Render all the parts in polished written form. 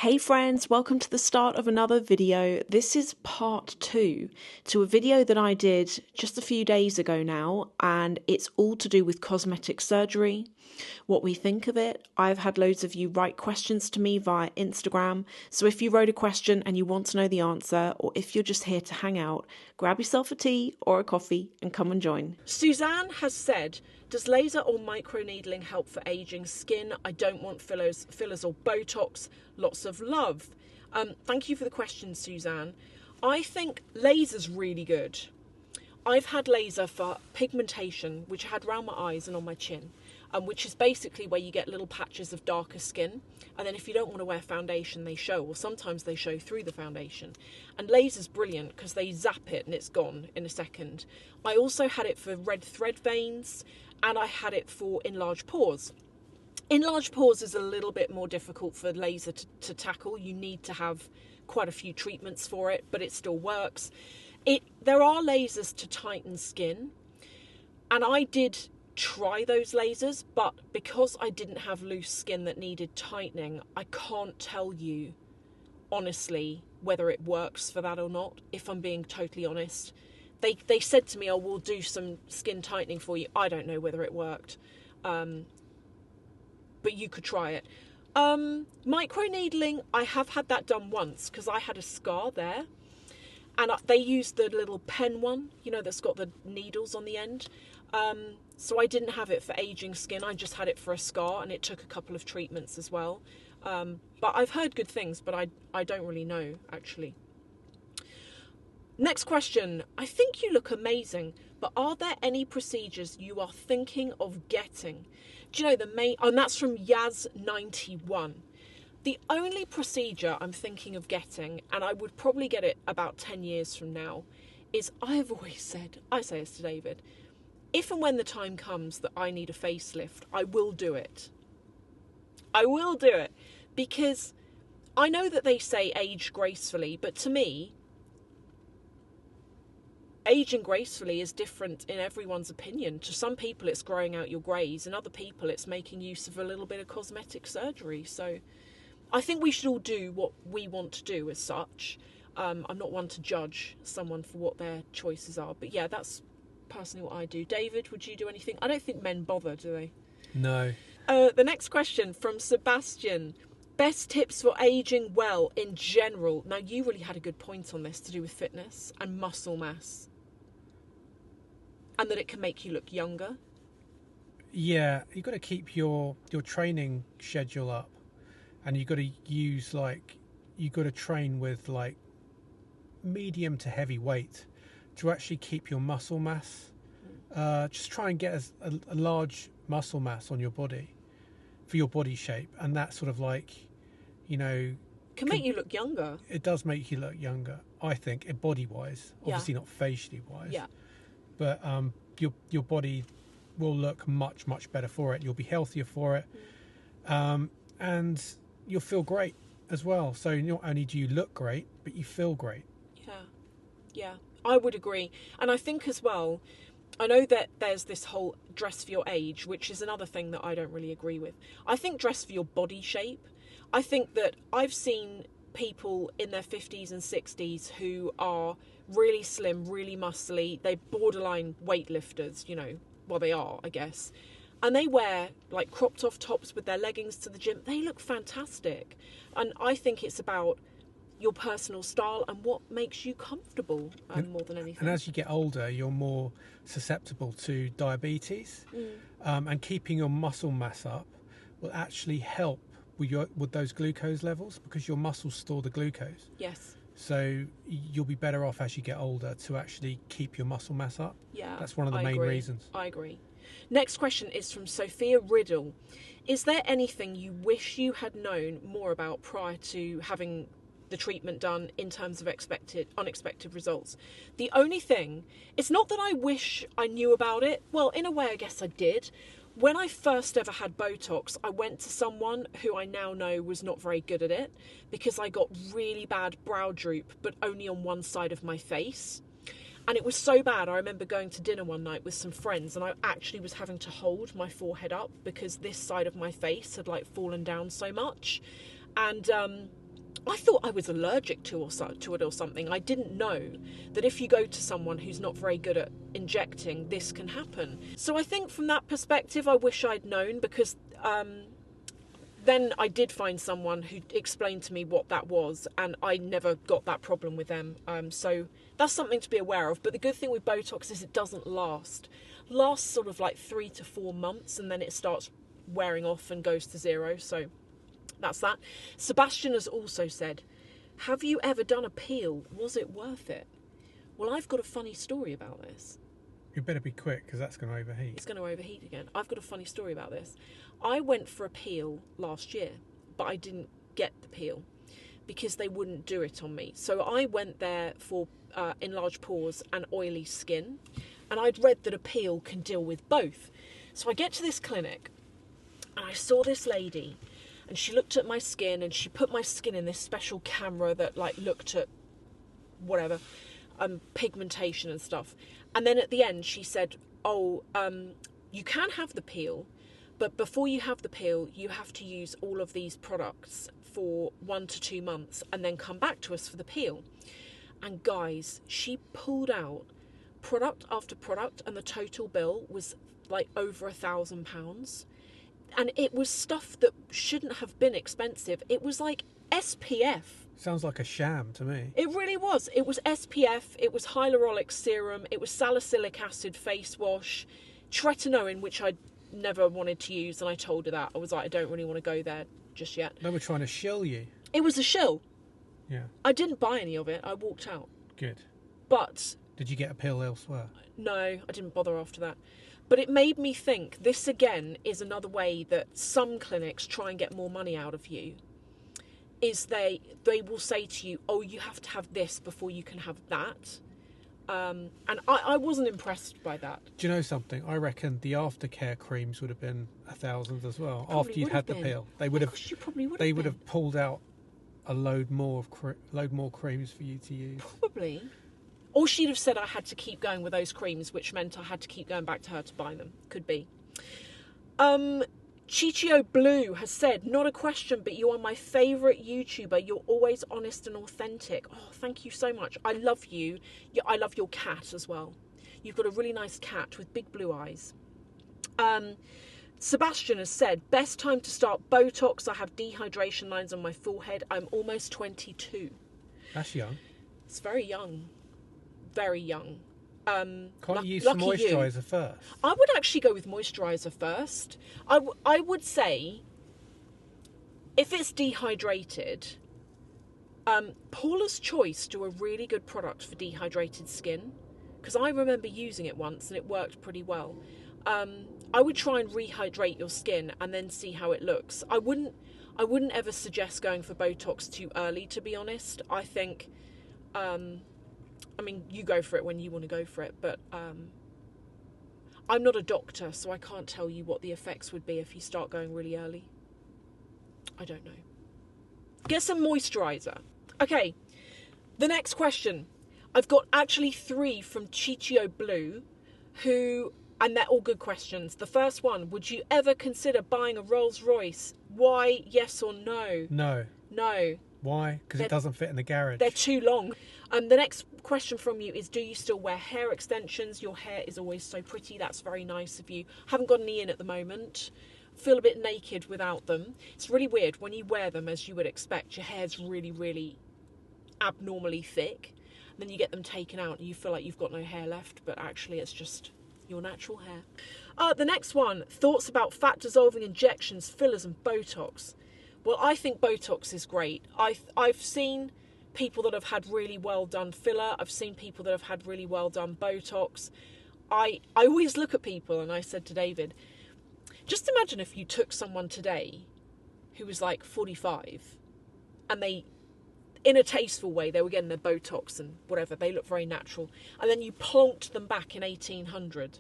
Hey friends, welcome to the start of another video. This is part 2 to a video that I did just a few days ago now, and it's all to do with cosmetic surgery, what we think of it. I've had loads of you write questions to me via Instagram, so if you wrote a question and you want to know the answer, or if you're just here to hang out, grab yourself a tea or a coffee and come and join. Suzanne has said, does laser or microneedling help for aging skin? I don't want fillers or Botox. Lots of love. Thank you for the question, Suzanne. I think laser's really good. I've had laser for pigmentation, which I had around my eyes and on my chin, which is basically where you get little patches of darker skin. And then if you don't want to wear foundation, they show, or sometimes they show through the foundation. And laser's brilliant because they zap it and it's gone in a second. I also had it for red thread veins, and I had it for enlarged pores. Enlarged pores is a little bit more difficult for laser to tackle. You need to have quite a few treatments for it, but it still works. There are lasers to tighten skin, and I did try those lasers, but because I didn't have loose skin that needed tightening, I can't tell you honestly whether it works for that or not, if I'm being totally honest. They said to me, oh, we'll do some skin tightening for you. I don't know whether it worked, but you could try it. Microneedling, I have had that done once because I had a scar there, and they used the little pen one, you know, that's got the needles on the end. So I didn't have it for aging skin. I just had it for a scar, and it took a couple of treatments as well. But I've heard good things, but I don't really know, actually. Next question. I think you look amazing, but are there any procedures you are thinking of getting? Do you know the main... Oh, and that's from Yaz91. The only procedure I'm thinking of getting, and I would probably get it about 10 years from now, is I have always said, I say this to David, if and when the time comes that I need a facelift, I will do it. I will do it. Because I know that they say age gracefully, but to me, aging gracefully is different in everyone's opinion. To some people, it's growing out your greys, and other people, it's making use of a little bit of cosmetic surgery. So I think we should all do what we want to do as such. I'm not one to judge someone for what their choices are. But yeah, that's personally what I do. David, would you do anything? I don't think men bother, do they? No. The next question from Sebastian. Best tips for aging well in general. Now, you really had a good point on this to do with fitness and muscle mass. And that it can make you look younger. Yeah, you've got to keep your training schedule up, and you've got to use you've got to train with medium to heavy weight to actually keep your muscle mass. Just try and get a large muscle mass on your body for your body shape, and that sort of Can make you look younger. It does make you look younger, I think, body wise. Obviously not facially wise. Yeah. But your body will look much, much better for it. You'll be healthier for it. And you'll feel great as well. So not only do you look great, but you feel great. Yeah, I would agree. And I think as well, I know that there's this whole dress for your age, which is another thing that I don't really agree with. I think dress for your body shape. I think that I've seen people in their 50s and 60s who are really slim, really muscly. They're borderline weightlifters, well, they are, I guess. And they wear cropped off tops with their leggings to the gym. They look fantastic. And I think it's about your personal style and what makes you comfortable more than anything. And as you get older, you're more susceptible to diabetes. And keeping your muscle mass up will actually help with those glucose levels, because your muscles store the glucose. Yes. So you'll be better off as you get older to actually keep your muscle mass up. Yeah, that's one of the main reasons. I agree. Next question is from Sophia Riddle. Is there anything you wish you had known more about prior to having the treatment done in terms of unexpected results? The only thing, it's not that I wish I knew about it. Well, in a way, I guess I did. When I first ever had Botox, I went to someone who I now know was not very good at it, because I got really bad brow droop, but only on one side of my face. And it was so bad, I remember going to dinner one night with some friends, and I actually was having to hold my forehead up because this side of my face had fallen down so much. And I thought I was allergic to it or something. I didn't know that if you go to someone who's not very good at injecting, this can happen. So I think from that perspective, I wish I'd known, because then I did find someone who explained to me what that was, and I never got that problem with them. So that's something to be aware of. But the good thing with Botox is it doesn't last. Lasts sort of like 3 to 4 months, and then it starts wearing off and goes to zero. So that's that. Sebastian has also said, have you ever done a peel? Was it worth it? Well, I've got a funny story about this. You better be quick, because that's going to overheat. It's going to overheat again. I've got a funny story about this. I went for a peel last year, but I didn't get the peel because they wouldn't do it on me. So I went there for enlarged pores and oily skin, and I'd read that a peel can deal with both. So I get to this clinic, and I saw this lady, and she looked at my skin, and she put my skin in this special camera that like looked at whatever, pigmentation and stuff. And then at the end she said, you can have the peel, but before you have the peel, you have to use all of these products for 1 to 2 months and then come back to us for the peel. And guys, she pulled out product after product, and the total bill was like over £1,000. And it was stuff that shouldn't have been expensive. It was like SPF. Sounds like a sham to me. It really was. It was SPF, it was hyaluronic serum, it was salicylic acid face wash, tretinoin, which I never wanted to use, and I told her that. I was like, I don't really want to go there just yet. They were trying to shill you. It was a shill. Yeah. I didn't buy any of it. I walked out. Good. But... Did you get a pill elsewhere? No, I didn't bother after that. But it made me think, this again is another way that some clinics try and get more money out of you, is they will say to you, oh, you have to have this before you can have that. And I wasn't impressed by that. Do you know something? I reckon the aftercare creams would have been 1,000 as well. Probably after you'd had the pill, they would have. Gosh, you probably would they have would been. have pulled out a load more creams for you to use. Probably. Or she'd have said I had to keep going with those creams, which meant I had to keep going back to her to buy them. Could be. Chichio Blue has said, not a question, but you are my favourite YouTuber. You're always honest and authentic. Oh, thank you so much. I love you. I love your cat as well. You've got a really nice cat with big blue eyes. Sebastian has said, best time to start Botox. I have dehydration lines on my forehead. I'm almost 22. That's young. It's very young. Very young. Can't you use some moisturiser first? I would actually go with moisturiser first. I would say, if it's dehydrated, Paula's Choice do a really good product for dehydrated skin, because I remember using it once and it worked pretty well. I would try and rehydrate your skin and then see how it looks. I wouldn't ever suggest going for Botox too early, to be honest. I think, I mean, you go for it when you want to go for it, but I'm not a doctor, so I can't tell you what the effects would be if you start going really early. I don't know. Get some moisturiser. Okay, the next question. I've got actually 3 from Chichio Blue, and they're all good questions. The first one, would you ever consider buying a Rolls Royce? Why, yes or no? No. No. Why? Because it doesn't fit in the garage. They're too long. The next question from you is, do you still wear hair extensions? Your hair is always so pretty. That's very nice of you. Haven't got any in at the moment. Feel a bit naked without them. It's really weird. When you wear them, as you would expect, your hair's really, really abnormally thick. And then you get them taken out and you feel like you've got no hair left, but actually it's just your natural hair. The next one, thoughts about fat-dissolving injections, fillers and Botox. Well, I think Botox is great. I've seen people that have had really well done filler. I've seen people that have had really well done Botox. I always look at people, and I said to David, just imagine if you took someone today who was like 45 and they, in a tasteful way, they were getting their Botox and whatever, they look very natural, and then you plonked them back in 1800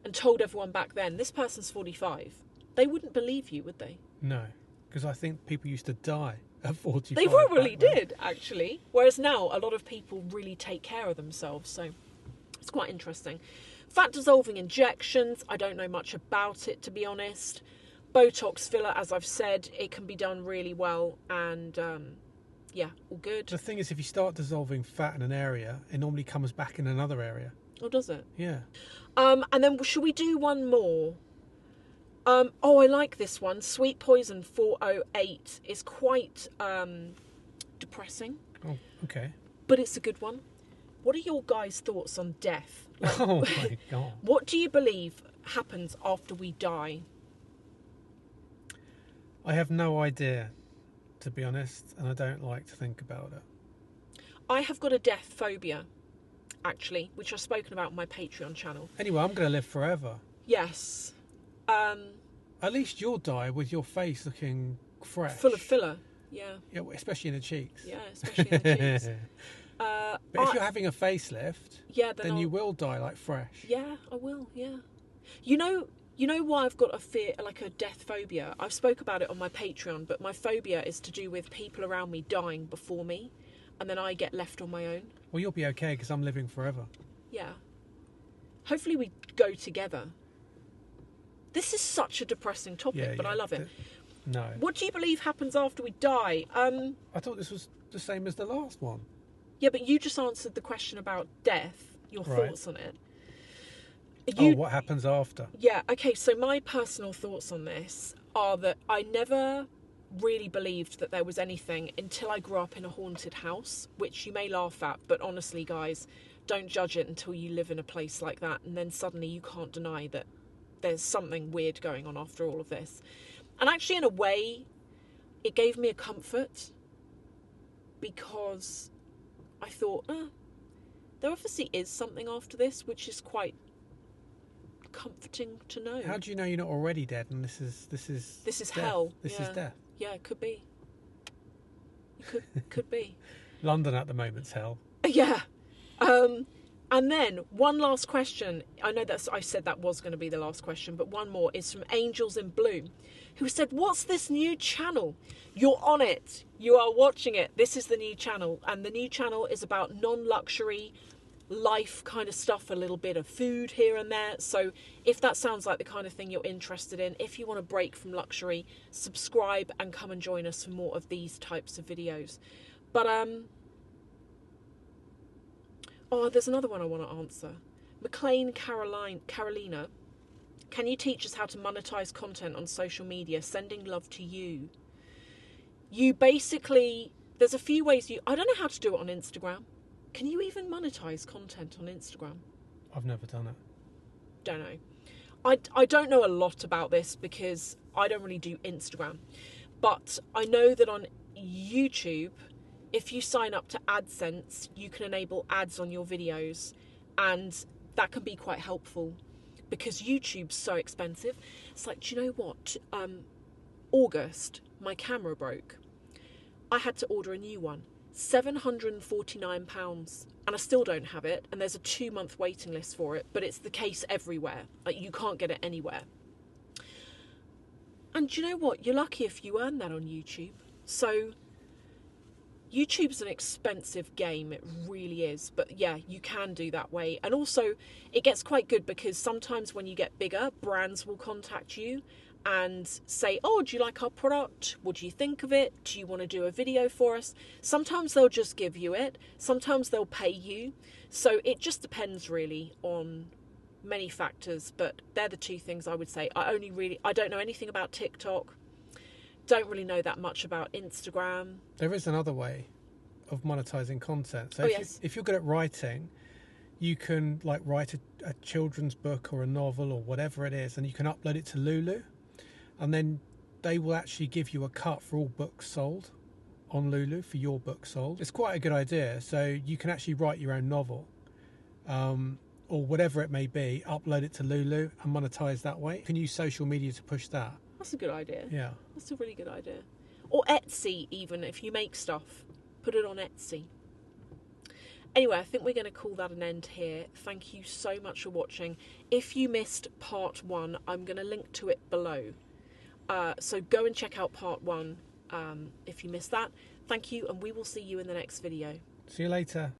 and told everyone back then, this person's 45. They wouldn't believe you, would they? No, because I think people used to die at 45. They probably did, actually. Whereas now, a lot of people really take care of themselves, so it's quite interesting. Fat-dissolving injections, I don't know much about it, to be honest. Botox filler, as I've said, it can be done really well, and Yeah, all good. The thing is, if you start dissolving fat in an area, it normally comes back in another area. Oh, does it? Yeah. And then should we do one more? Oh, I like this one. Sweet Poison 408 is quite depressing. Oh, okay. But it's a good one. What are your guys' thoughts on death? Like, Oh my God. what do you believe happens after we die? I have no idea, to be honest, and I don't like to think about it. I have got a death phobia, actually, which I've spoken about on my Patreon channel. Anyway, I'm going to live forever. Yes. At least you'll die with your face looking fresh. Full of filler. Yeah. Yeah, especially in the cheeks. Yeah, especially in the cheeks. But if you're having a facelift, yeah, then you will die like fresh. Yeah, I will. Yeah. You know why I've got a fear, like a death phobia? I've spoke about it on my Patreon, but my phobia is to do with people around me dying before me, and then I get left on my own. Well, you'll be okay because I'm living forever. Yeah. Hopefully we go together. This is such a depressing topic, but I love it. No. What do you believe happens after we die? I thought this was the same as the last one. Yeah, but you just answered the question about death. Your thoughts on it. What happens after? Yeah, okay, so my personal thoughts on this are that I never really believed that there was anything until I grew up in a haunted house, which you may laugh at, but honestly, guys, don't judge it until you live in a place like that, and then suddenly you can't deny that there's something weird going on after all of this. And actually, in a way, it gave me a comfort, because I thought, there obviously is something after this, which is quite comforting to know. How do you know you're not already dead and this is death. Hell? This is death. Yeah, it could be. It could be. London at the moment's hell. Yeah. And then one last question. I know that I said that was going to be the last question, but one more is from Angels in Bloom, who said, "What's this new channel? You're on it. You are watching it. This is the new channel, and the new channel is about non-luxury life kind of stuff, a little bit of food here and there. So if that sounds like the kind of thing you're interested in, if you want to break from luxury, subscribe and come and join us for more of these types of videos." But there's another one I want to answer. McLean Carolina, can you teach us how to monetize content on social media? Sending love to you. You basically, there's a few ways I don't know how to do it on Instagram. Can you even monetize content on Instagram? I've never done it. Don't know. I don't know a lot about this because I don't really do Instagram. But I know that on YouTube, if you sign up to AdSense, you can enable ads on your videos, and that can be quite helpful because YouTube's so expensive. It's like, do you know what? August, my camera broke. I had to order a new one. £749, and I still don't have it, and there's a 2-month waiting list for it, but it's the case everywhere. Like, you can't get it anywhere. And do you know what? You're lucky if you earn that on YouTube. So YouTube's an expensive game, it really is, but yeah, you can do that way. And also, it gets quite good because sometimes when you get bigger, brands will contact you and say, "Oh, do you like our product? What do you think of it? Do you want to do a video for us?" Sometimes they'll just give you it, sometimes they'll pay you. So it just depends really on many factors, but they're the two things I would say. I don't know anything about TikTok. Don't really know that much about Instagram. There is another way of monetizing content. So if you're good at writing, you can like write a children's book or a novel or whatever it is, and you can upload it to Lulu, and then they will actually give you a cut for all books sold on Lulu for your book sold. It's quite a good idea. So you can actually write your own novel, or whatever it may be, upload it to Lulu and monetize that way. You can use social media to push that. That's a good idea. Yeah. That's a really good idea. Or Etsy, even, if you make stuff. Put it on Etsy. Anyway, I think we're going to call that an end here. Thank you so much for watching. If you missed part 1, I'm going to link to it below. So go and check out part 1 if you missed that. Thank you, and we will see you in the next video. See you later.